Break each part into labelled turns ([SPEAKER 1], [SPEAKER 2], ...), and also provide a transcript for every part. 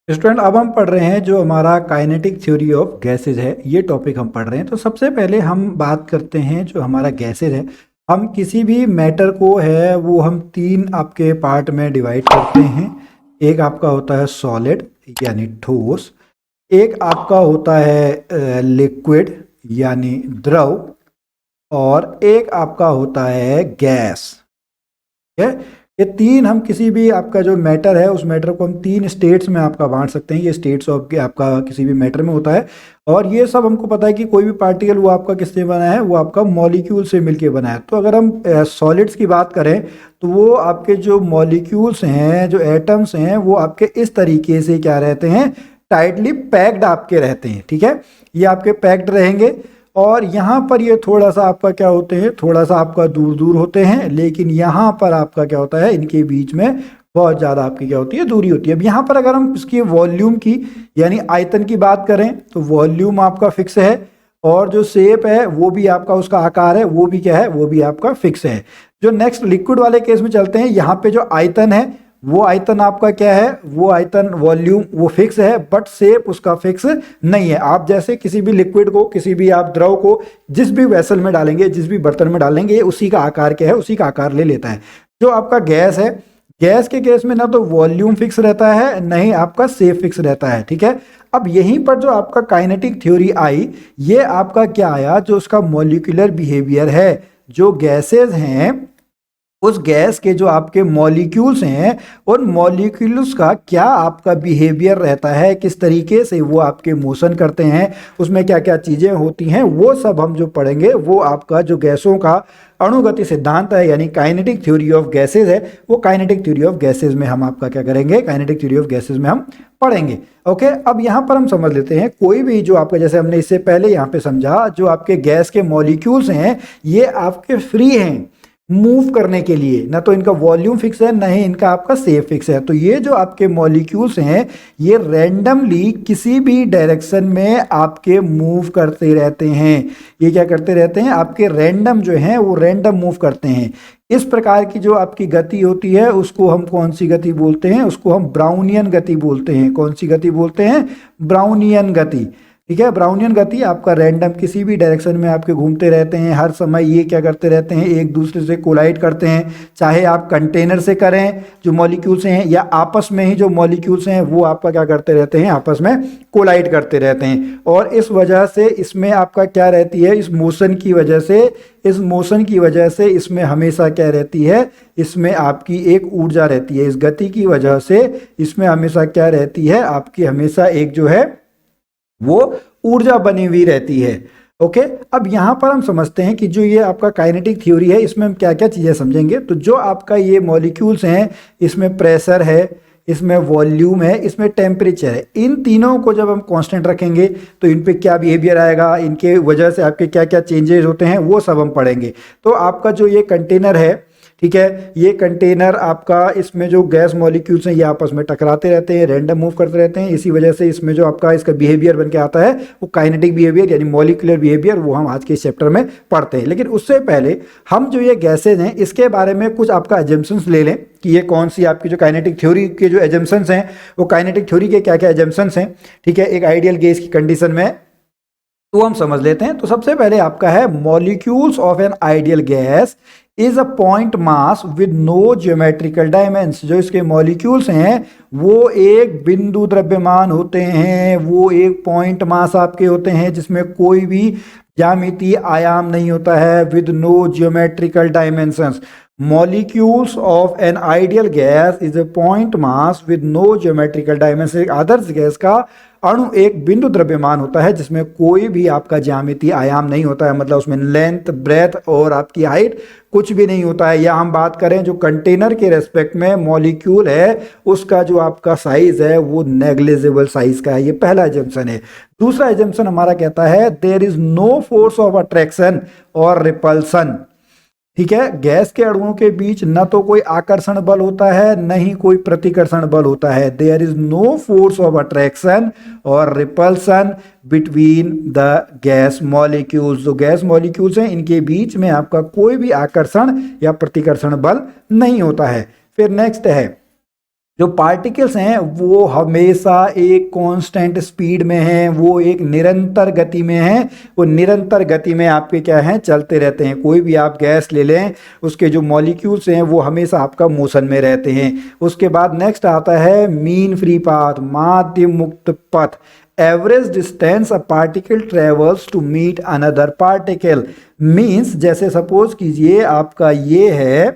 [SPEAKER 1] Student अब हम पढ़ रहे हैं जो हमारा काइनेटिक थ्योरी ऑफ गैसेज है, ये टॉपिक हम पढ़ रहे हैं। तो सबसे पहले हम बात करते हैं जो हमारा गैसेज है। हम किसी भी मैटर को है वो हम तीन आपके पार्ट में डिवाइड करते हैं। एक आपका होता है सॉलिड यानी ठोस, एक आपका होता है लिक्विड यानी द्रव, और एक आपका होता है गैस। ठीक है, ये तीन हम किसी भी आपका जो मैटर है उस मैटर को हम तीन स्टेट्स में आपका बांट सकते हैं। ये स्टेट्स ऑफ के आपका किसी भी मैटर में होता है। और ये सब हमको पता है कि कोई भी पार्टिकल वो आपका किससे बना है, वो आपका मॉलिक्यूल से मिलके बना है। तो अगर हम सॉलिड्स की बात करें तो वो आपके जो मॉलिक्यूल्स हैं, जो एटम्स हैं, वो आपके इस तरीके से क्या रहते हैं, टाइटली पैक्ड आपके रहते हैं। ठीक है, ये आपके पैक्ड रहेंगे। और यहाँ पर ये थोड़ा सा आपका क्या होते हैं, थोड़ा सा आपका दूर दूर होते हैं, लेकिन यहाँ पर आपका क्या होता है, इनके बीच में बहुत ज़्यादा आपकी क्या होती है, दूरी होती है। अब यहाँ पर अगर हम इसकी वॉल्यूम की यानी आयतन की बात करें तो वॉल्यूम आपका फिक्स है, और जो शेप है वो भी आपका, उसका आकार है वो भी क्या है, वो भी आपका फिक्स है। जो नेक्स्ट लिक्विड वाले केस में चलते हैं, यहाँ पे जो आयतन है वो आयतन आपका क्या है, वो आयतन वॉल्यूम वो फिक्स है, बट शेप उसका फिक्स नहीं है। आप जैसे किसी भी लिक्विड को, किसी भी आप द्रव को जिस भी वेसल में डालेंगे, जिस भी बर्तन में डालेंगे, उसी का आकार क्या है, उसी का आकार ले लेता है। जो आपका गैस है, गैस के केस में ना तो वॉल्यूम फिक्स रहता है, न ही आपका शेप फिक्स रहता है। ठीक है, अब यहीं पर जो आपका काइनेटिक थ्योरी आई, ये आपका क्या आया, जो उसका मॉलिक्यूलर बिहेवियर है, जो गैसेज हैं उस गैस के जो आपके मॉलिक्यूल्स हैं, उन मॉलिक्यूल्स का क्या आपका बिहेवियर रहता है, किस तरीके से वो आपके मोशन करते हैं, उसमें क्या क्या चीज़ें होती हैं, वो सब हम जो पढ़ेंगे, वो आपका जो गैसों का अणुगति सिद्धांत है यानी काइनेटिक थ्योरी ऑफ गैसेज है, वो काइनेटिक थ्योरी ऑफ गैसेज में हम आपका क्या करेंगे, काइनेटिक थ्योरी ऑफ गैसेज में हम पढ़ेंगे। ओके, अब यहाँ पर हम समझ लेते हैं कोई भी जो आपका, जैसे हमने इससे पहले यहाँ पे समझा, जो आपके गैस के मॉलिक्यूल्स हैं ये आपके फ्री हैं मूव करने के लिए, ना तो इनका वॉल्यूम फिक्स है, ना ही इनका आपका शेप फिक्स है। तो ये जो आपके मॉलिक्यूल्स हैं ये रैंडमली किसी भी डायरेक्शन में आपके मूव करते रहते हैं। ये क्या करते रहते हैं, आपके रैंडम जो हैं वो रैंडम मूव करते हैं। इस प्रकार की जो आपकी गति होती है उसको हम कौन सी गति बोलते हैं, उसको हम ब्राउनियन गति बोलते हैं। कौन सी गति बोलते हैं, ब्राउनियन गति। ठीक है, ब्राउनियन गति आपका रैंडम किसी भी डायरेक्शन में आपके घूमते रहते हैं, हर समय ये क्या करते रहते हैं, एक दूसरे से कोलाइड करते हैं। चाहे आप कंटेनर से करें जो मॉलिक्यूल्स हैं, या आपस में ही जो मॉलिक्यूल्स हैं वो आपका क्या करते रहते हैं, आपस में कोलाइड करते रहते हैं। और इस वजह से इसमें आपका क्या रहती है, इस मोशन की वजह से, इस मोशन की वजह से इसमें हमेशा क्या रहती है, इसमें आपकी एक ऊर्जा रहती है। इस गति की वजह से इसमें हमेशा क्या रहती है, आपकी हमेशा एक जो है वो ऊर्जा बनी हुई रहती है। ओके, अब यहां पर हम समझते हैं कि जो ये आपका काइनेटिक थ्योरी है इसमें हम क्या क्या चीजें समझेंगे। तो जो आपका ये मॉलिक्यूल्स हैं, इसमें प्रेशर है, इसमें वॉल्यूम है, इसमें टेम्परेचर है। इन तीनों को जब हम कांस्टेंट रखेंगे तो इन पे क्या बिहेवियर आएगा, इनके वजह से आपके क्या क्या चेंजेस होते हैं, वो सब हम पढ़ेंगे। तो आपका जो ये कंटेनर है, ठीक है, ये कंटेनर आपका, इसमें जो गैस मॉलिक्यूल्स हैं ये आपस में टकराते रहते हैं, रैंडम मूव करते रहते हैं। इसी वजह से इसमें जो आपका इसका बिहेवियर बन के आता है वो काइनेटिक बिहेवियर यानी मॉलिक्यूलर बिहेवियर, वो हम आज के इस चैप्टर में पढ़ते हैं। लेकिन उससे पहले हम जो ये गैसेज हैं इसके बारे में कुछ आपका एजम्पशंस ले लें कि ये कौन सी आपकी जो काइनेटिक थ्योरी के जो एजम्पशंस हैं, वो काइनेटिक थ्योरी के क्या क्या एजम्पशंस हैं। ठीक है, एक आइडियल गैस की कंडीशन में तो हम समझ लेते हैं। तो सबसे पहले आपका है molecules of an ideal gas is a point mass with no geometrical dimensions. जो इसके मॉलिक्यूल्स हैं वो एक बिंदु द्रव्यमान होते हैं, वो एक पॉइंट मास आपके होते हैं जिसमें कोई भी ज्यामितीय आयाम नहीं होता है, with no geometrical dimensions. Molecules of an ideal gas is a point mass with no geometrical dimension. एक आदर्श गैस का अणु एक बिंदु द्रव्यमान होता है जिसमें कोई भी आपका ज्यामितीय आयाम नहीं होता है, मतलब उसमें लेंथ, ब्रेथ और आपकी हाइट कुछ भी नहीं होता है। या हम बात करें जो कंटेनर के रेस्पेक्ट में मॉलिक्यूल है उसका जो आपका साइज है वो नेग्लिजिबल साइज का है। ये पहला एजम्पशन है। दूसरा एजम्पशन हमारा कहता है there is no force of attraction और रिपल्सन। ठीक है, गैस के अणुओं के बीच न तो कोई आकर्षण बल होता है, न ही कोई प्रतिकर्षण बल होता है। There is no force of attraction और repulsion between the gas molecules. जो गैस मॉलिक्यूल्स हैं इनके बीच में आपका कोई भी आकर्षण या प्रतिकर्षण बल नहीं होता है। फिर नेक्स्ट है जो पार्टिकल्स हैं वो हमेशा एक कांस्टेंट स्पीड में हैं, वो एक निरंतर गति में हैं, वो निरंतर गति में आपके क्या हैं, चलते रहते हैं। कोई भी आप गैस ले लें, उसके जो मॉलिक्यूल्स हैं वो हमेशा आपका मोशन में रहते हैं। उसके बाद नेक्स्ट आता है मीन फ्री पाथ, माध्य मुक्त पथ। Average distance a particle travels to meet another particle, means जैसे सपोज कीजिए आपका ये है,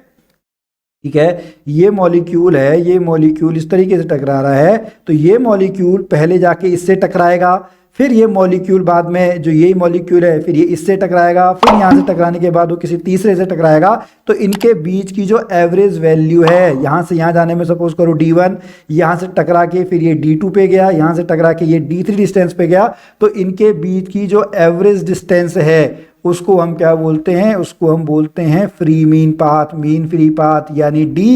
[SPEAKER 1] ठीक है, ये मॉलिक्यूल है, ये मॉलिक्यूल इस तरीके से टकरा रहा है, तो ये मॉलिक्यूल पहले जाके इससे टकराएगा, फिर ये मॉलिक्यूल बाद में जो यही मॉलिक्यूल है फिर ये इससे टकराएगा, फिर यहाँ से टकराने के बाद वो किसी तीसरे से टकराएगा। तो इनके बीच की जो एवरेज वैल्यू है, यहाँ से यहाँ जाने में सपोज करो D1, यहाँ से टकरा के फिर ये D2 पे गया, यहाँ से टकरा के ये D3 डिस्टेंस पे गया, तो इनके बीच की जो एवरेज डिस्टेंस है उसको हम क्या बोलते हैं, उसको हम बोलते हैं free mean path, mean free path. यानी D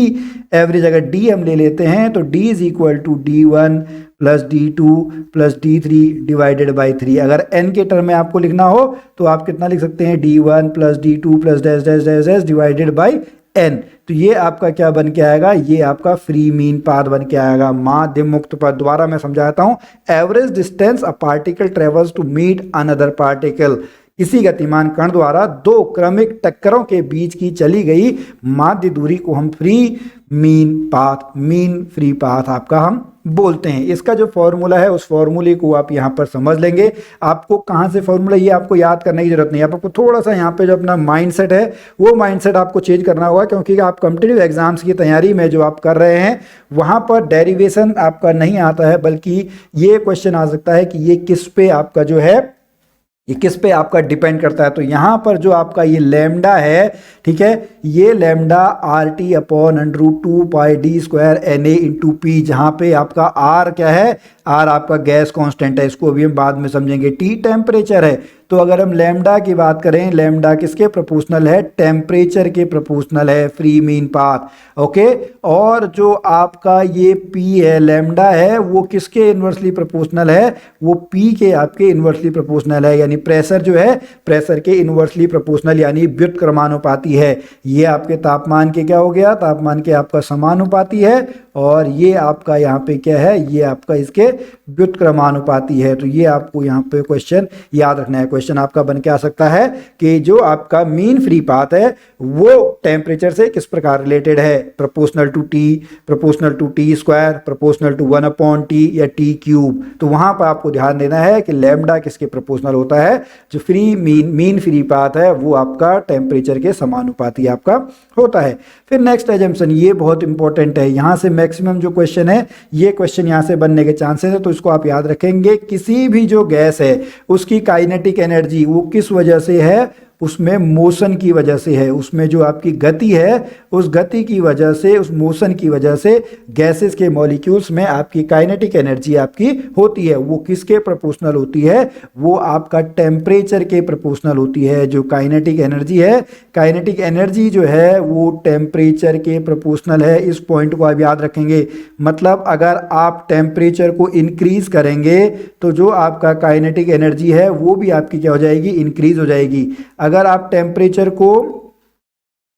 [SPEAKER 1] एवरेज अगर D हम ले लेते हैं तो D is equal to D1 plus D2 plus D3 divided by 3। अगर n के टर्म में आपको लिखना हो तो आप कितना लिख सकते हैं, D1 plus D2 plus dash dash dash dash divided by n। तो ये आपका क्या बन के आएगा, ये आपका फ्री मीन पाथ बन के आएगा, माध्य मुक्त पथ। दोबारा मैं समझाता हूं, average distance a particle travels to meet another particle, किसी गतिमान कण द्वारा दो क्रमिक टक्करों के बीच की चली गई माध्य दूरी को हम free mean path, mean free path आपका हम बोलते हैं। इसका जो फॉर्मूला है उस फॉर्मूले को आप यहाँ पर समझ लेंगे। आपको कहाँ से फॉर्मूला, ये आपको याद करने की जरूरत नहीं है, आपको थोड़ा सा यहाँ पे जो अपना माइंडसेट है वो माइंडसेट आपको चेंज करना होगा, क्योंकि आप कॉम्पिटिटिव एग्जाम्स की तैयारी में जो आप कर रहे हैं वहाँ पर डेरिवेशन आपका नहीं आता है, बल्कि ये क्वेश्चन आ सकता है कि ये किस पे आपका जो है, ये किस पे आपका डिपेंड करता है। तो यहाँ पर जो आपका ये लैम्डा है, ठीक है, ये लैम्डा RT अपॉन √2 पाई D square NA into P, जहाँ पे आपका R क्या है, R आपका गैस कांस्टेंट है, इसको अभी हम बाद में समझेंगे। T टेम्परेचर है, तो अगर हम लैम्डा की बात करें, लैम्डा किसके प्रोपोर्शनल है, टेम्परेचर के प्रोपोर्शनल है, फ्री मीन पाथ। ओके, और जो आपका ये P है, लैम्डा है, वो किसके इन्वर्सली प्रोपोर्शनल है, वो P के आपके इन्वर्सली प्रोपोर्शनल है, यानी प्रेशर जो है प्रेशर के इन्वर्सली प्रोपोर्शनल यानी व्युत्क्रमानुपाती है। ये आपके तापमान के क्या हो गया, तापमान के आपका समानुपाती है, और ये आपका यहाँ पे क्या है, ये आपका इसके व्युत्क्रमानुपाती है। तो ये आपको यहाँ पे क्वेश्चन याद रखना है। क्वेश्चन आपका बन के आ सकता है कि जो आपका मीन फ्री पाथ है वो टेम्परेचर से किस प्रकार रिलेटेड है, proportional to T, proportional to T square, proportional to 1/T या T क्यूब। तो वहां पर आपको ध्यान देना है कि लैम्डा किसके प्रोपोर्शनल होता है, जो फ्री मीन फ्री पाथ है वो आपका टेम्परेचर के समानुपाती आपका होता है। फिर नेक्स्ट एजम्पशन, ये बहुत इंपॉर्टेंट है, यहाँ से मैक्सिमम जो क्वेश्चन है ये क्वेश्चन यहाँ से बनने के चांसेस है, तो इसको आप याद रखेंगे। किसी भी जो गैस है उसकी काइनेटिक एनर्जी वो किस वजह से है, उसमें मोशन की वजह से है, उसमें जो आपकी गति है उस गति की वजह से, उस मोशन की वजह से गैसेस के मॉलिक्यूल्स में आपकी काइनेटिक एनर्जी आपकी होती है। वो किसके प्रोपोर्शनल होती है, वो आपका टेम्परेचर के प्रोपोर्शनल होती है। जो काइनेटिक एनर्जी है, काइनेटिक एनर्जी जो है वो टेम्परेचर के प्रोपोर्शनल है। इस पॉइंट को आप याद रखेंगे। मतलब अगर आप टेम्परेचर को इंक्रीज करेंगे तो जो आपका काइनेटिक एनर्जी है वो भी आपकी क्या हो जाएगी, इंक्रीज हो जाएगी। अगर आप टेम्परेचर को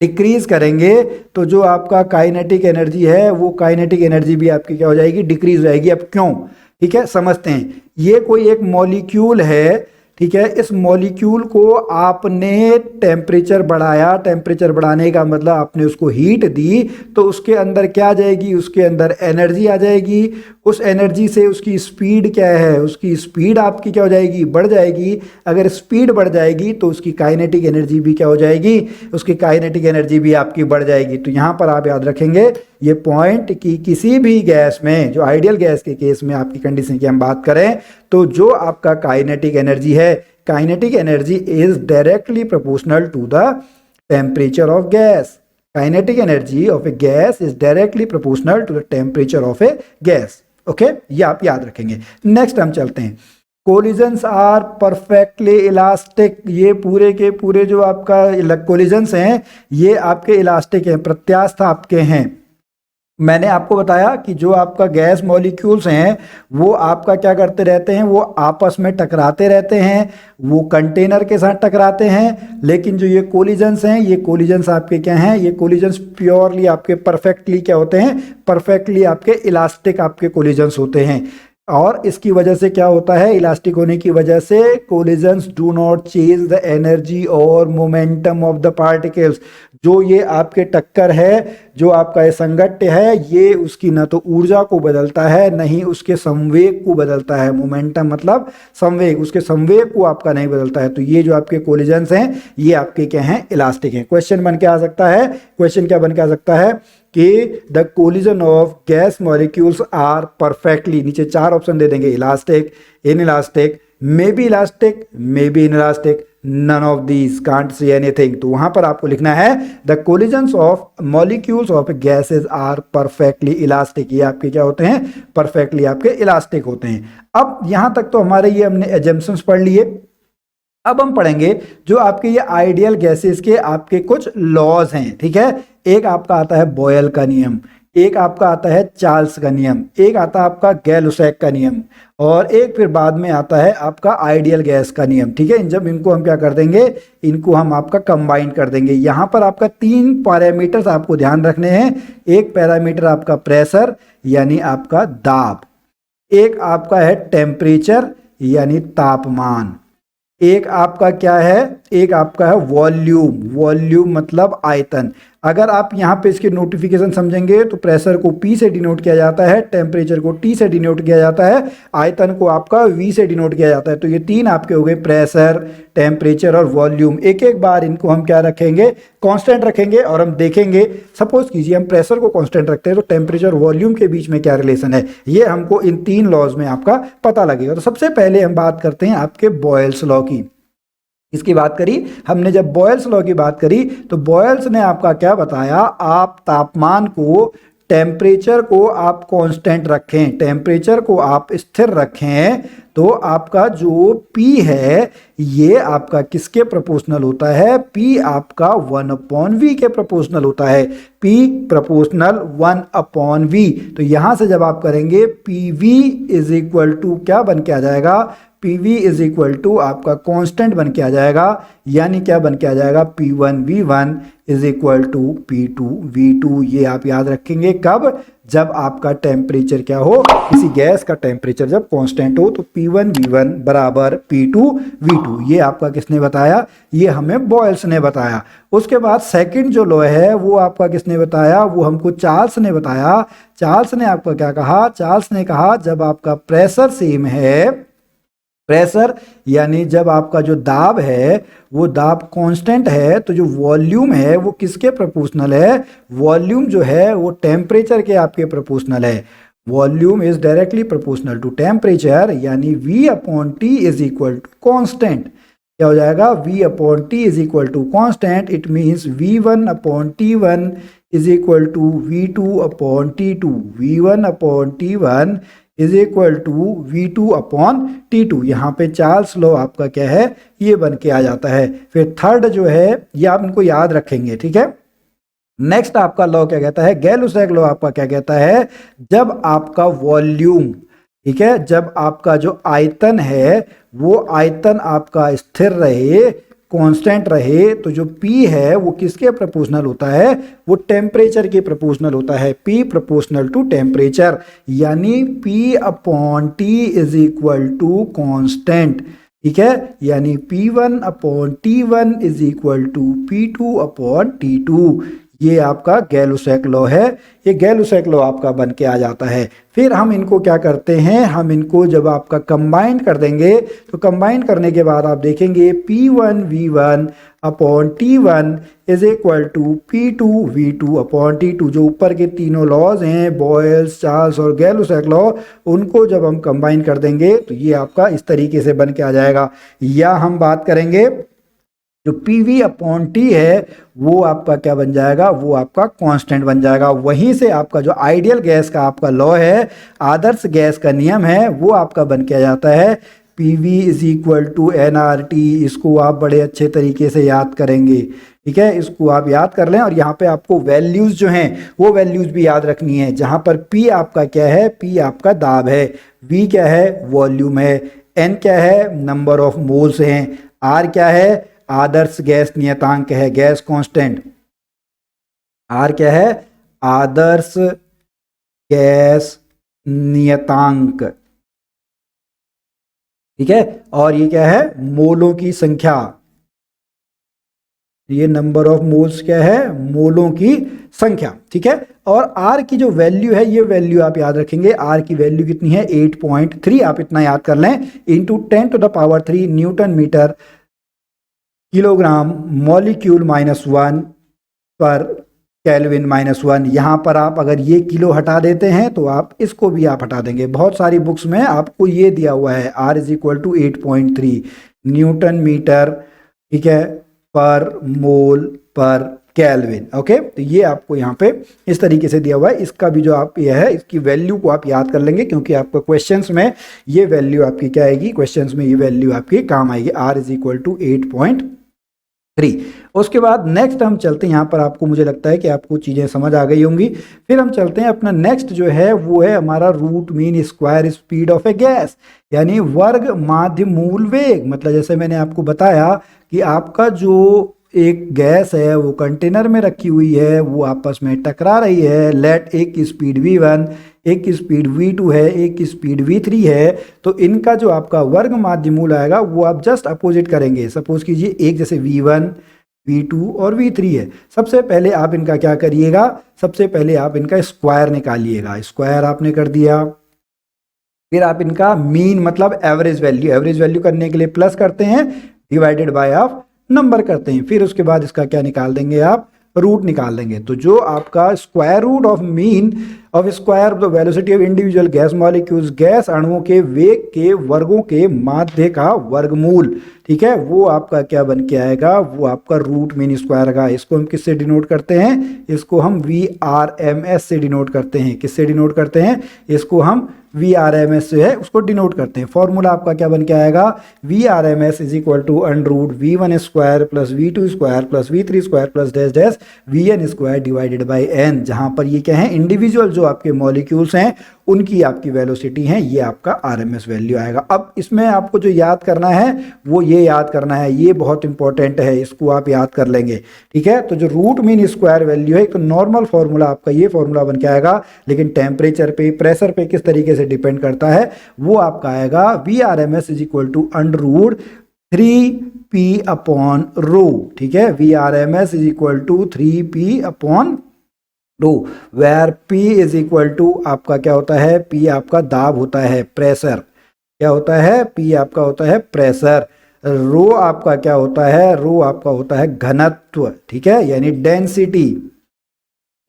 [SPEAKER 1] डिक्रीज करेंगे तो जो आपका काइनेटिक एनर्जी है वो काइनेटिक एनर्जी भी आपकी क्या हो जाएगी, डिक्रीज हो जाएगी। अब क्यों, ठीक है, समझते हैं। ये कोई एक मॉलिक्यूल है, ठीक है, इस मॉलिक्यूल को आपने टेम्परेचर बढ़ाया, टेम्परेचर बढ़ाने का मतलब आपने उसको हीट दी, तो उसके अंदर क्या आ जाएगी, उसके अंदर एनर्जी आ जाएगी। उस एनर्जी से उसकी स्पीड क्या है, उसकी स्पीड आपकी क्या हो जाएगी, बढ़ जाएगी। अगर स्पीड बढ़ जाएगी तो उसकी काइनेटिक एनर्जी भी क्या हो जाएगी, उसकी काइनेटिक एनर्जी भी आपकी बढ़ जाएगी। तो यहाँ पर आप याद रखेंगे ये पॉइंट कि किसी भी गैस में, जो आइडियल गैस के केस में आपकी कंडीशन की हम बात करें, तो जो आपका काइनेटिक एनर्जी है, kinetic energy is directly proportional to the temperature of gas. Kinetic energy of a gas is directly proportional to the temperature of a gas. Okay, ये आप याद रखेंगे। नेक्स्ट हम चलते हैं। Collisions are perfectly elastic. ये पूरे के पूरे जो आपका कोलिजन्स हैं ये आपके इलास्टिक हैं, प्रत्यास्थ आपके हैं। मैंने आपको बताया कि जो आपका गैस मॉलिक्यूल्स हैं वो आपका क्या करते रहते हैं, वो आपस में टकराते रहते हैं, वो कंटेनर के साथ टकराते हैं। लेकिन जो ये कोलिजन्स हैं, ये कोलिजन्स आपके क्या हैं, ये कोलिजन्स प्योरली आपके परफेक्टली क्या होते हैं, परफेक्टली आपके इलास्टिक आपके कोलिजन्स होते हैं। और इसकी वजह से क्या होता है, इलास्टिक होने की वजह से collisions do not change the energy और मोमेंटम ऑफ द पार्टिकल्स। जो ये आपके टक्कर है, जो आपका ये संघट्य है, ये उसकी न तो ऊर्जा को बदलता है, न ही उसके संवेग को बदलता है। मोमेंटम मतलब संवेग, उसके संवेग को आपका नहीं बदलता है। तो ये जो आपके कोलिजन्स हैं ये आपके क्या हैं, इलास्टिक हैं। क्वेश्चन बन के आ सकता है, क्वेश्चन क्या बन के आ सकता है कि the collision of gas molecules are perfectly, नीचे 4 ऑप्शन दे देंगे, elastic, inelastic, may be elastic, may be inelastic, none of these, can't see anything. तो वहां पर आपको लिखना है the collisions of molecules of gases are perfectly elastic. ये आपके क्या होते हैं, परफेक्टली आपके इलास्टिक होते हैं। अब यहां तक तो हमारे ये हमने एजम्पशंस पढ़ लिए। अब हम पढ़ेंगे जो आपके ये आइडियल गैसेस के आपके कुछ लॉज हैं, ठीक है। एक आपका आता है बॉयल का नियम, एक आपका आता है चार्ल्स का नियम, एक आता है आपका गैलुसैक का नियम, और एक फिर बाद में आता है आपका आइडियल गैस का नियम, ठीक है। जब इनको हम क्या कर देंगे, इनको हम आपका कंबाइन कर देंगे। यहाँ पर आपका 3 पैरामीटर्स आपको ध्यान रखने हैं। एक पैरामीटर आपका प्रेशर यानी आपका दाब, एक आपका है टेम्परेचर यानी तापमान, एक आपका क्या है, एक आपका है वॉल्यूम, वॉल्यूम मतलब आयतन। अगर आप यहाँ पे इसके नोटिफिकेशन समझेंगे तो प्रेशर को P से डिनोट किया जाता है, टेम्परेचर को T से डिनोट किया जाता है, आयतन को आपका V से डिनोट किया जाता है। तो ये 3 आपके हो गए, प्रेशर, टेम्परेचर और वॉल्यूम। एक एक बार इनको हम क्या रखेंगे, कांस्टेंट रखेंगे, और हम देखेंगे सपोज कीजिए हम प्रेशर को कांस्टेंट रखते हैं तो टेम्परेचर वॉल्यूम के बीच में क्या रिलेशन है, ये हमको इन 3 लॉज में आपका पता लगेगा। तो सबसे पहले हम बात करते हैं आपके बॉयल्स लॉ की। इसकी बात करी हमने, जब बॉयल्स लॉ की बात करी तो बॉयल्स ने आपका क्या बताया, आप तापमान को, टेम्परेचर को आप कांस्टेंट रखें, टेम्परेचर को आप स्थिर रखें, तो आपका जो P है ये आपका किसके प्रोपोर्शनल होता है, P आपका 1/v के प्रोपोर्शनल होता है, P प्रोपोर्शनल 1/v। तो यहां से जब आप करेंगे PV इज इक्वल टू क्या बन के आ जाएगा, PV इज इक्वल टू आपका कांस्टेंट बन के आ जाएगा, यानी क्या बन के आ जाएगा, P1V1 is equal to P2V2। ये आप याद रखेंगे कब, जब आपका टेम्परेचर क्या हो, किसी गैस का टेम्परेचर जब कांस्टेंट हो, तो P1V1 बराबर P2V2। ये आपका किसने बताया, ये हमें बॉयल्स ने बताया। उसके बाद सेकंड जो लॉ है वो आपका किसने बताया, वो हमको चार्ल्स ने बताया। चार्ल्स ने आपका क्या कहा, चार्ल्स ने कहा जब आपका प्रेशर सेम है, प्रेशर यानी जब आपका जो दाब है वो दाब कांस्टेंट है, तो जो वॉल्यूम है वो किसके प्रोपोर्शनल है, वॉल्यूम जो है वो टेम्परेचर के आपके प्रोपोर्शनल है। Volume is directly proportional to temperature, यानी V/T is equal to constant. क्या हो जाएगा, V/T is equal to constant. It means V1/T1 is equal to V2/T2, V1/T1 is equal to V2/T2। यहाँ पे चार्ल्स लॉ आपका क्या है, ये बन के आ जाता है। फिर थर्ड जो है ये आप इनको याद रखेंगे, ठीक है। नेक्स्ट आपका लॉ क्या कहता है, गैलुसैक लॉ आपका क्या कहता है, जब आपका वॉल्यूम, ठीक है, जब आपका जो आयतन है वो आयतन आपका स्थिर रहे, कांस्टेंट रहे, तो जो P है वो किसके प्रोपोर्शनल होता है, वो टेम्परेचर के प्रोपोर्शनल होता है, P प्रोपोर्शनल टू टेम्परेचर, यानी P/T is equal to constant, ठीक है। यानी P1/T1 is equal to P2/T2। ये आपका गैलुसैक लॉ है, ये गैलुसैक लॉ आपका बन के आ जाता है। फिर हम इनको क्या करते हैं, हम इनको जब आपका कंबाइन कर देंगे तो कंबाइन करने के बाद आप देखेंगे P1V1/T1 is equal to P2V2/T2। जो ऊपर के तीनों लॉज हैं, बॉयल्स, चार्ल्स और गैलुसैक लॉ, उनको जब हम कंबाइन कर देंगे तो ये आपका इस तरीके से बन के आ जाएगा। या हम बात करेंगे जो PV/T है वो आपका क्या बन जाएगा, वो आपका कांस्टेंट बन जाएगा। वहीं से आपका जो आइडियल गैस का आपका लॉ है, आदर्श गैस का नियम है, वो आपका बन के आ जाता है PV is equal to NRT, इसको आप बड़े अच्छे तरीके से याद करेंगे। ठीक है, इसको आप याद कर लें और यहाँ पे आपको वैल्यूज जो हैं वो वैल्यूज भी याद रखनी है, जहाँ पर P आपका क्या है, P आपका दाब है, V क्या है, वॉल्यूम है, N क्या है, नंबर ऑफ मोल्स हैं, R क्या है, आदर्श गैस नियतांक है, गैस कांस्टेंट, R क्या है, आदर्श गैस नियतांक। ठीक है, और ये क्या है, मोलों की संख्या, ये नंबर ऑफ मोल्स क्या है, मोलों की संख्या। ठीक है, और R की जो वैल्यू है, ये वैल्यू आप याद रखेंगे, R की वैल्यू कितनी है, 8.3, आप इतना याद कर लें, into 10⁻³ newton metre kilogram molecule -1 पर केल्विन -1। यहाँ पर आप अगर ये किलो हटा देते हैं तो आप इसको भी आप हटा देंगे, बहुत सारी बुक्स में आपको ये दिया हुआ है, R is equal to 8.3 newton metre, ठीक है, पर मोल पर केल्विन। ओके, तो ये आपको यहाँ पे इस तरीके से दिया हुआ है, इसका भी जो आप ये है, इसकी वैल्यू को आप याद कर लेंगे, क्योंकि आपको क्वेश्चंस में ये वैल्यू आपकी क्या आएगी, क्वेश्चंस में ये वैल्यू आपकी काम आएगी, R इज इक्वल टू 8.3। उसके बाद नेक्स्ट हम चलते हैं, यहाँ पर आपको मुझे लगता है कि आपको चीज़ें समझ आ गई होंगी। फिर हम चलते हैं अपना नेक्स्ट जो है वो है हमारा root mean square speed of a gas, यानी वर्ग माध्य मूल वेग। मतलब जैसे मैंने आपको बताया कि आपका जो एक गैस है वो कंटेनर में रखी हुई है, वो आपस में टकरा रही है, लेट एक की स्पीड V1, एक की स्पीड V2 है, एक की स्पीड V3 है, तो इनका जो आपका वर्ग माध्य मूल आएगा वो आप जस्ट अपोजिट करेंगे। सपोज कीजिए एक जैसे V1, V2 और V3 है, सबसे पहले आप इनका क्या करिएगा, सबसे पहले आप इनका स्क्वायर निकालिएगा, स्क्वायर आपने कर दिया, फिर आप इनका मीन मतलब एवरेज वैल्यू करने के लिए प्लस करते हैं, डिवाइडेड बाय ऑफ नंबर करते हैं, फिर उसके बाद इसका क्या निकाल देंगे, आप रूट निकाल देंगे। तो जो आपका square root of mean of square of the velocity of individual gas molecules, gas अणुओं के वेग के वर्गों के माध्य का वर्गमूल, ठीक है, वो आपका क्या बन के आएगा, वो आपका रूट मीन स्क्वायर का। इसको हम किससे डिनोट करते हैं, इसको हम VRMS से डिनोट करते हैं। किससे डिनोट करते हैं, इसको हम VRMS से है उसको डिनोट करते हैं। फॉर्मूला आपका क्या बन के आएगा, VRMS is equal to √V1 square plus V2 square plus V3 square plus dash dash VN square divided by N, जहां पर ये क्या है, इंडिविजुअल जो आपके मॉलिक्यूल्स हैं उनकी आपकी वेलोसिटी है, ये आपका RMS वैल्यू आएगा। अब इसमें आपको जो याद करना है वो ये याद करना है, ये बहुत इंपॉर्टेंट है, इसको आप याद कर लेंगे। ठीक है, तो जो रूट मीन स्क्वायर वैल्यू है, तो नॉर्मल फॉर्मूला आपका ये फॉर्मूला बन के आएगा, लेकिन टेम्परेचर पे, प्रेशर पे किस तरीके से डिपेंड करता है, वो आपका आएगा VRMS is equal to √3P upon rho. ठीक है, VRMS is equal to 3P upon rho, where P is equal to आपका क्या होता है, P आपका दाब होता है, प्रेशर क्या होता है, P आपका होता है प्रेशर, रो आपका क्या होता है, रो आपका होता है घनत्व। ठीक है, यानी डेंसिटी।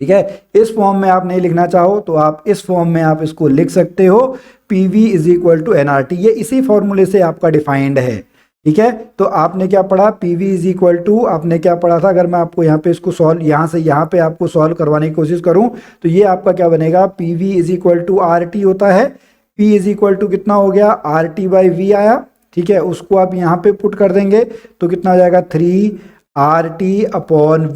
[SPEAKER 1] ठीक है, इस फॉर्म में आप नहीं लिखना चाहो तो आप इस फॉर्म में आप इसको लिख सकते हो, PV is equal to NRT, ये इसी फॉर्मूले से आपका डिफाइंड है। ठीक है, तो आपने क्या पढ़ा, PV इज इक्वल टू, आपने क्या पढ़ा था, अगर मैं आपको यहाँ पे इसको सॉल्व, यहाँ से यहाँ पे आपको सॉल्व करवाने की कोशिश करूँ तो ये आपका क्या बनेगा, PV is equal to RT होता है, P इज इक्वल टू कितना हो गया, RT बाई V आया। ठीक है, उसको आप यहाँ पे पुट कर देंगे तो कितना हो जाएगा, 3RT अपॉन V।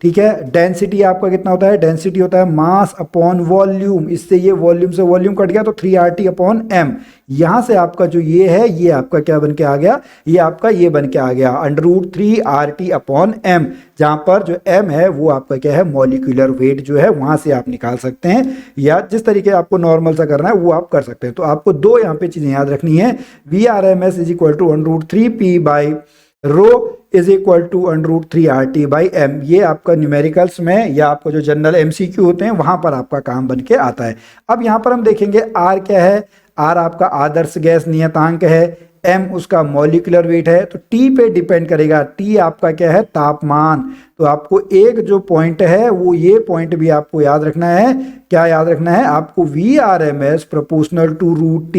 [SPEAKER 1] ठीक है, डेंसिटी आपका कितना होता है, डेंसिटी होता है मास अपॉन वॉल्यूम, इससे ये वॉल्यूम से वॉल्यूम कट गया तो 3RT अपॉन M। यहाँ से आपका जो ये है, ये आपका क्या बन के आ गया, ये आपका ये बन के आ गया √3RT अपॉन M, जहाँ पर जो M है वो आपका क्या है, मॉलिक्यूलर वेट जो है, वहाँ से आप निकाल सकते हैं, या जिस तरीके आपको नॉर्मल सा करना है वो आप कर सकते हैं। तो आपको दो यहाँ पे चीज़ें याद रखनी है, VRMS is equal to √3P by rho is equal to √3RT by M। ये आपका न्यूमेरिकल्स में या आपको जो जनरल MCQ होते हैं वहां पर आपका काम बन के आता है। अब यहाँ पर हम देखेंगे R क्या है, R आपका आदर्श गैस नियतांक है, M उसका मॉलिक्यूलर वेट है, तो T पे डिपेंड करेगा, T आपका क्या है, तापमान। तो आपको एक जो पॉइंट है वो ये पॉइंट भी आपको याद रखना है, क्या याद रखना है आपको, VRMS प्रोपोर्शनल टू √T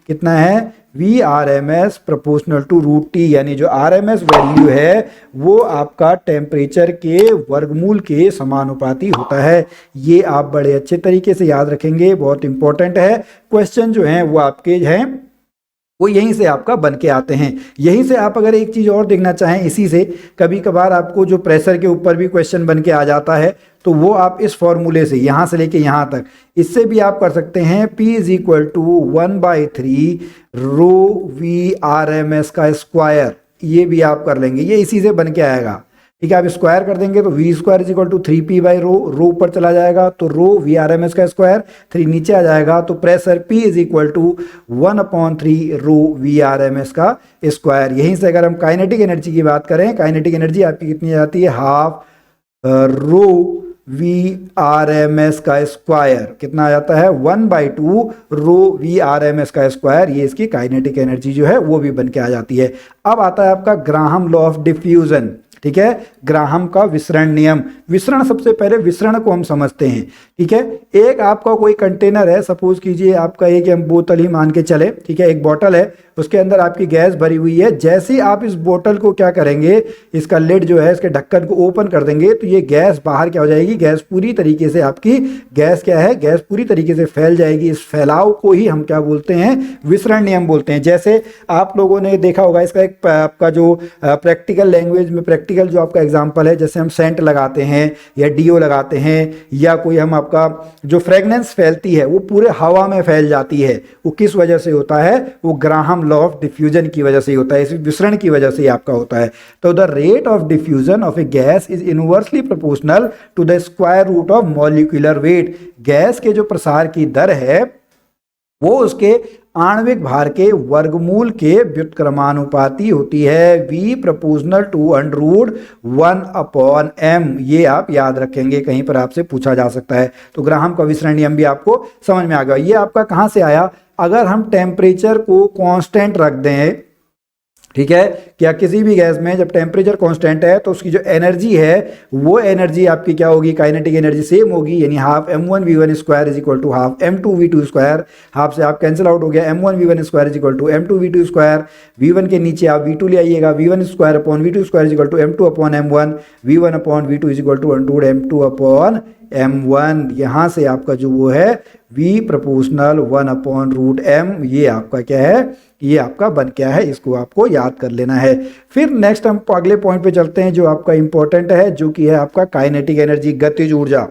[SPEAKER 1] कितना है, VRMS प्रोपोर्शनल टू √T, यानी जो RMS वैल्यू है वो आपका टेम्परेचर के वर्गमूल के समानुपाती होता है। ये आप बड़े अच्छे तरीके से याद रखेंगे, बहुत इंपॉर्टेंट है। क्वेश्चन जो हैं वो आपके हैं वो यहीं से आपका बन के आते हैं। यहीं से आप अगर एक चीज़ और देखना चाहें, इसी से कभी कभार आपको जो प्रेशर के ऊपर भी क्वेश्चन बन के आ जाता है, तो वो आप इस फॉर्मूले से यहाँ से लेके यहाँ तक, इससे भी आप कर सकते हैं। P is equal to 1/3 rho we R M S का स्क्वायर, ये भी आप कर लेंगे, ये इसी से बन के आएगा। ठीक है, आप स्क्वायर कर देंगे तो v square is equal to 3P by rho, rho ऊपर चला जाएगा तो rho we R M S का स्क्वायर, 3 नीचे आ जाएगा तो pressure P is equal to 1/3 rho we R M S का स्क्वायर। यहीं से अगर हम काइनेटिक एनर्जी की बात करें, काइनेटिक एनर्जी आपकी कितनी जाती है, half rho we R M S का स्क्वायर, कितना आ जाता है 1/2 rho we R M S का स्क्वायर। ये इसकी काइनेटिक एनर्जी जो है वो भी बन के आ जाती है। अब आता है आपका ग्राहम लॉ ऑफ डिफ्यूजन। ठीक है, ग्राहम का विसरण नियम। विसरण, सबसे पहले विसरण को हम समझते हैं। ठीक है, एक आपका कोई कंटेनर है, सपोज कीजिए आपका एक हम बोतल ही मान के चले, ठीक है, एक बोतल है, उसके अंदर आपकी गैस भरी हुई है। जैसे ही आप इस बोतल को क्या करेंगे, इसका लिड जो है, इसके ढक्कन को ओपन कर देंगे तो ये गैस बाहर क्या हो जाएगी, गैस पूरी तरीके से आपकी गैस क्या है, गैस पूरी तरीके से फैल जाएगी। इस फैलाव को ही हम क्या बोलते हैं, विसरण नियम बोलते हैं। जैसे आप लोगों ने देखा होगा, इसका एक आपका जो प्रैक्टिकल लैंग्वेज में प्रैक्टिकल जो आपका एग्जाम्पल है, जैसे हम सेंट लगाते हैं या डीओ लगाते हैं, या कोई हम आपका जो फ्रेगनेंस फैलती है वो पूरे हवा में फैल जाती है, वो किस वजह से होता है, वो ग्राहम लॉ ऑफ डिफ्यूजन की वजह से ही होता है, इस विसरण की वजह से ही आपका होता है। तो the rate of diffusion of a gas is inversely proportional to the square root of molecular weight. Gas के जो प्रसार की दर है वो उसके आणविक भार के वर्गमूल के व्युत्क्रमानुपाती होती है। V प्रोपोर्शनल टू √1/m, ये आप याद रखेंगे, कहीं पर आपसे पूछा जा सकता है। तो ग्राहम का विसरण नियम भी आपको समझ में आ गया। ये आपका कहाँ से आया, अगर हम टेम्परेचर को कांस्टेंट रख दें, ठीक है, क्या किसी भी गैस में जब टेम्परेचर कांस्टेंट है तो उसकी जो एनर्जी है वो एनर्जी आपकी क्या होगी, काइनेटिक एनर्जी सेम होगी, यानी half m1v1 square is equal to half m2v2 square. Half से आप कैंसिल आउट हो गया, m1v1 square is equal to m2v2 square. v1 के नीचे आप v2 ले आइएगा, v1 square upon v2 square is equal to m2/m1, v1 upon v2 is equal to m2/m1। यहाँ से आपका जो वो है V प्रोपोर्शनल 1/√m, ये आपका क्या है, ये आपका बन क्या है, इसको आपको याद कर लेना है। फिर नेक्स्ट हम अगले पॉइंट पे चलते हैं जो आपका इंपॉर्टेंट है, जो कि है आपका काइनेटिक एनर्जी, गतिज ऊर्जा।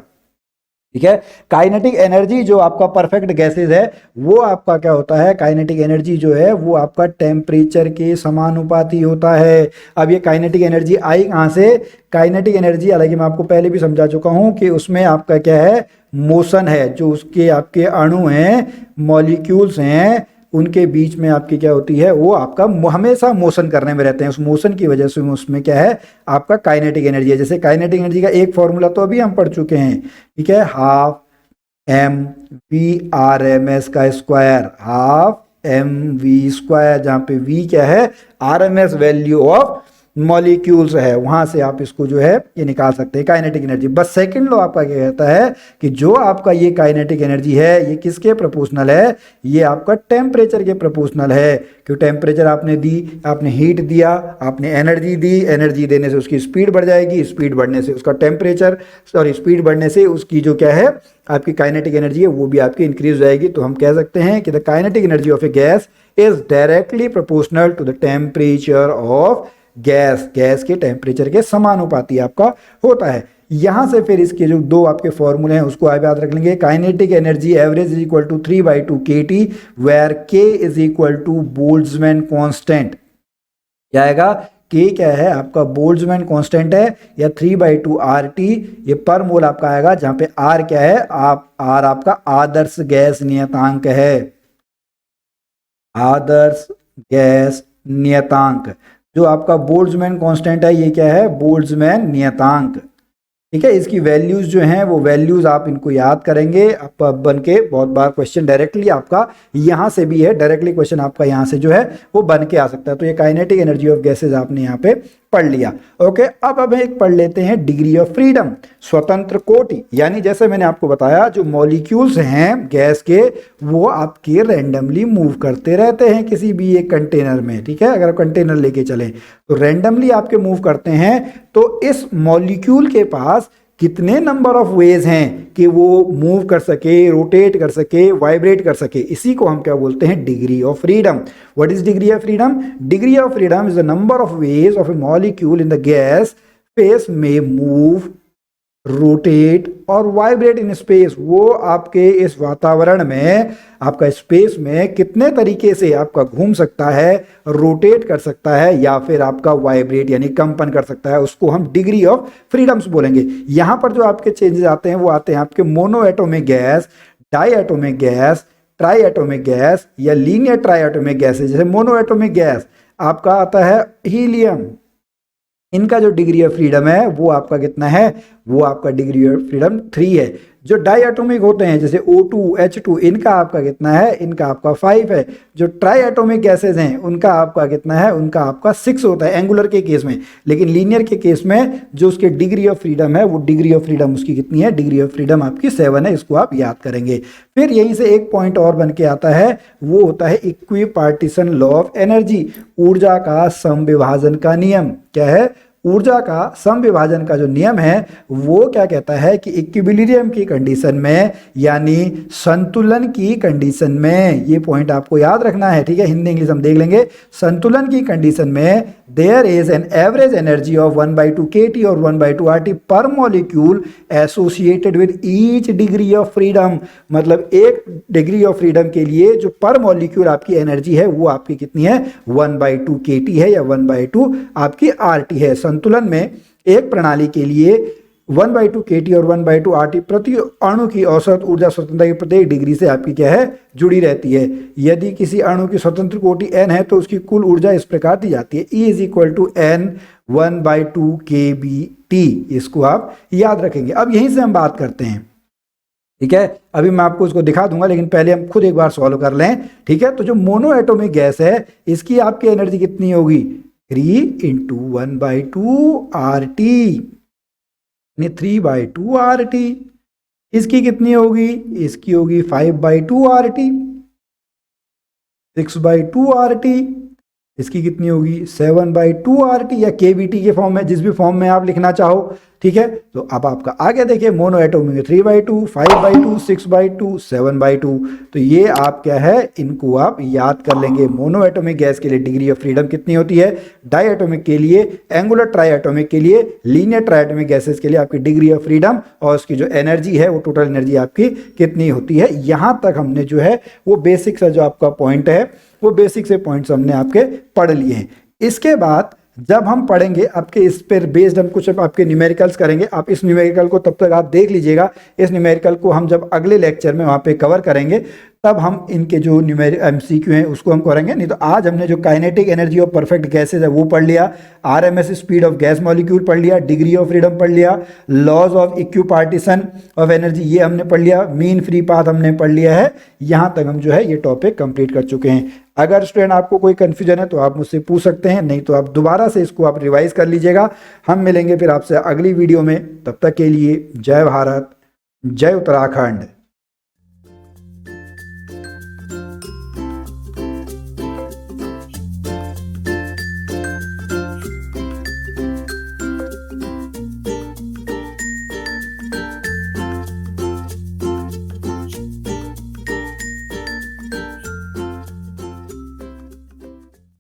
[SPEAKER 1] ठीक है, काइनेटिक एनर्जी जो आपका परफेक्ट गैसेज है वो आपका क्या होता है, काइनेटिक एनर्जी जो है वो आपका टेम्परेचर के समानुपाती होता है। अब ये काइनेटिक एनर्जी आई कहाँ से, काइनेटिक एनर्जी, हालांकि मैं आपको पहले भी समझा चुका हूं कि उसमें आपका क्या है, मोशन है, जो उसके आपके अणु हैं, मॉलिक्यूल्स हैं, उनके बीच में आपकी क्या होती है, वो आपका हमेशा मोशन करने में रहते हैं। उस मोशन की वजह से उसमें क्या है, आपका काइनेटिक एनर्जी है। जैसे काइनेटिक एनर्जी का एक फॉर्मूला तो अभी हम पढ़ चुके हैं, ठीक है, हाफ mv/rms का स्क्वायर, हाफ mv स्क्वायर, जहाँ पे v क्या है, rms वैल्यू ऑफ मॉलिक्यूल्स है, वहां से आप इसको जो है ये निकाल सकते हैं काइनेटिक एनर्जी। बस सेकंड लॉ आपका क्या कहता है कि जो आपका ये काइनेटिक एनर्जी है ये किसके प्रोपोर्शनल है, ये आपका टेम्परेचर के प्रोपोर्शनल है। क्यों, टेम्परेचर आपने दी, आपने हीट दिया, आपने एनर्जी दी, एनर्जी देने से उसकी स्पीड बढ़ जाएगी, स्पीड बढ़ने से उसका टेम्परेचर, सॉरी स्पीड बढ़ने से उसकी जो क्या है आपकी काइनेटिक एनर्जी है वो भी आपकी इंक्रीज हो जाएगी। तो हम कह सकते हैं कि the kinetic energy of a gas is directly proportional to the temperature of gas, gas के टेम्परेचर के समानुपाती आपका होता है। यहां से फिर इसके जो दो आपके फॉर्मूले हैं उसको आप याद रख लेंगे। Kinetic energy average is equal to 3/2 kT, where K is equal to Boltzmann constant. क्या आएगा, K क्या है आपका बोल्ट्जमैन कांस्टेंट है, या 3/2 RT, ये पर मोल आपका आएगा, जहां पे R क्या है, R आपका आदर्श गैस नियतांक है, आदर्श गैस नियतांक। जो आपका बोल्ट्जमैन कांस्टेंट है ये क्या है, बोल्ट्जमैन नियतांक। ठीक है, इसकी वैल्यूज जो हैं वो वैल्यूज आप इनको याद करेंगे, आप बन के बहुत बार क्वेश्चन डायरेक्टली आपका यहाँ से भी है, डायरेक्टली क्वेश्चन आपका यहाँ से जो है वो बन के आ सकता है। तो ये काइनेटिक एनर्जी ऑफ गैसेज आपने यहाँ पे पढ़ लिया। ओके, अब एक पढ़ लेते हैं डिग्री ऑफ फ्रीडम, स्वतंत्र कोटि। यानी जैसे मैंने आपको बताया जो मॉलिक्यूल्स हैं गैस के वो आपके रैंडमली मूव करते रहते हैं किसी भी एक कंटेनर में। ठीक है, अगर आप कंटेनर लेके चलें तो रैंडमली आपके मूव करते हैं। तो इस मॉलिक्यूल के पास कितने नंबर ऑफ वेज हैं कि वो मूव कर सके, रोटेट कर सके, वाइब्रेट कर सके, इसी को हम क्या बोलते हैं, degree of freedom. What is degree of freedom? Degree of freedom is the number of ways of A molecule in the gas space में मूव, रोटेट और वाइब्रेट इन स्पेस। वो आपके इस वातावरण में, आपका स्पेस में कितने तरीके से आपका घूम सकता है, रोटेट कर सकता है या फिर आपका वाइब्रेट यानी कंपन कर सकता है, उसको हम डिग्री ऑफ फ्रीडम्स बोलेंगे। यहां पर जो आपके चेंजेस आते हैं वो आते हैं आपके monoatomic gas, diatomic gas, triatomic gas या लीनियर ट्राई एटॉमिक गैस। जैसे मोनो एटॉमिक गैस आपका आता है हीलियम, इनका जो डिग्री ऑफ फ्रीडम है वो आपका कितना है, वो आपका डिग्री ऑफ फ्रीडम 3 है। जो डाई एटॉमिक होते हैं जैसे O2, H2, इनका आपका कितना है, इनका आपका 5 है। जो ट्राई एटॉमिक गैसेज हैं उनका आपका कितना है, उनका आपका 6 होता है एंगुलर के केस में। लेकिन लीनियर के केस में जो उसके डिग्री ऑफ फ्रीडम है वो डिग्री ऑफ फ्रीडम उसकी कितनी है, डिग्री ऑफ फ्रीडम आपकी 7 है। इसको आप याद करेंगे। फिर यहीं से एक पॉइंट और बन के आता है, वो होता है इक्विपार्टीशन लॉ ऑफ एनर्जी, ऊर्जा का समविभाजन का नियम। क्या है? ऊर्जा का समविभाजन का जो नियम है वो क्या कहता है कि इक्विलिब्रियम की कंडीशन में यानी संतुलन की कंडीशन में, ये पॉइंट आपको याद रखना है, ठीक है। हिंदी इंग्लिश हम देख लेंगे। संतुलन की कंडीशन में there is an average energy of 1/2 kT और 1/2 RT per molecule associated with each degree of freedom. मतलब एक डिग्री ऑफ फ्रीडम के लिए जो पर मॉलिक्यूल आपकी एनर्जी है वो आपकी कितनी है, 1/2 kT है या 1/2 आपकी RT है। संतुलन में एक प्रणाली के लिए 1/2 kT और 1/2 RT प्रति अणु की औसत ऊर्जा स्वतंत्रता की प्रत्येक डिग्री से आपकी क्या है, जुड़ी रहती है। यदि किसी अणु की स्वतंत्र कोटि n है तो उसकी कुल ऊर्जा इस प्रकार दी जाती है, E = n 1/2 kBT। इसको आप याद रखेंगे। अब यहीं से हम बात करते हैं, ठीक है। अभी मैं आपको इसको दिखा दूंगा लेकिन पहले हम खुद एक बार सॉल्व कर लें, ठीक है। तो जो मोनो एटॉमिक गैस है इसकी आपकी एनर्जी कितनी होगी, 3 × 1/2 RT, 3/2 RT। इसकी कितनी होगी, इसकी होगी 5/2 RT, 6/2 RT। इसकी कितनी होगी, 7/2 RT या KBT के फॉर्म में, जिस भी फॉर्म में आप लिखना चाहो, ठीक है। तो अब आपका आगे देखिए, मोनो एटॉमिक 3/2, 5/2, 6/2, 7/2। तो ये आप क्या है, इनको आप याद कर लेंगे। मोनो एटॉमिक गैस के लिए डिग्री ऑफ फ्रीडम कितनी होती है, डाई एटॉमिक के लिए, एंगुलर ट्राई एटॉमिक के लिए, लीनियर ट्राई एटॉमिक गैसेस के लिए आपकी डिग्री ऑफ फ्रीडम और उसकी जो एनर्जी है वो टोटल एनर्जी आपकी कितनी होती है। यहां तक हमने जो है वो बेसिक सा जो आपका पॉइंट है वो बेसिक से पॉइंट्स हमने आपके पढ़ लिए हैं। इसके बाद जब हम पढ़ेंगे आपके इस पर बेस्ड हम कुछ आपके न्यूमेरिकल्स करेंगे। आप इस न्यूमेरिकल को तब तक आप देख लीजिएगा। इस न्यूमेरिकल को हम जब अगले लेक्चर में वहाँ पे कवर करेंगे तब हम इनके जो MCQ हैं उसको हम करेंगे। नहीं तो आज हमने जो kinetic energy of perfect gases है वो पढ़ लिया, RMS speed of gas molecule पढ़ लिया, डिग्री ऑफ फ्रीडम पढ़ लिया, laws of equipartition of energy ये हमने पढ़ लिया, मीन फ्री पाथ हमने पढ़ लिया है। यहाँ तक हम जो है ये टॉपिक कंप्लीट कर चुके हैं। अगर स्टूडेंट आपको कोई कंफ्यूजन है तो आप मुझसे पूछ सकते हैं, नहीं तो आप दोबारा से इसको आप रिवाइज कर लीजिएगा। हम मिलेंगे फिर आपसे अगली वीडियो में। तब तक के लिए जय भारत, जय उत्तराखंड।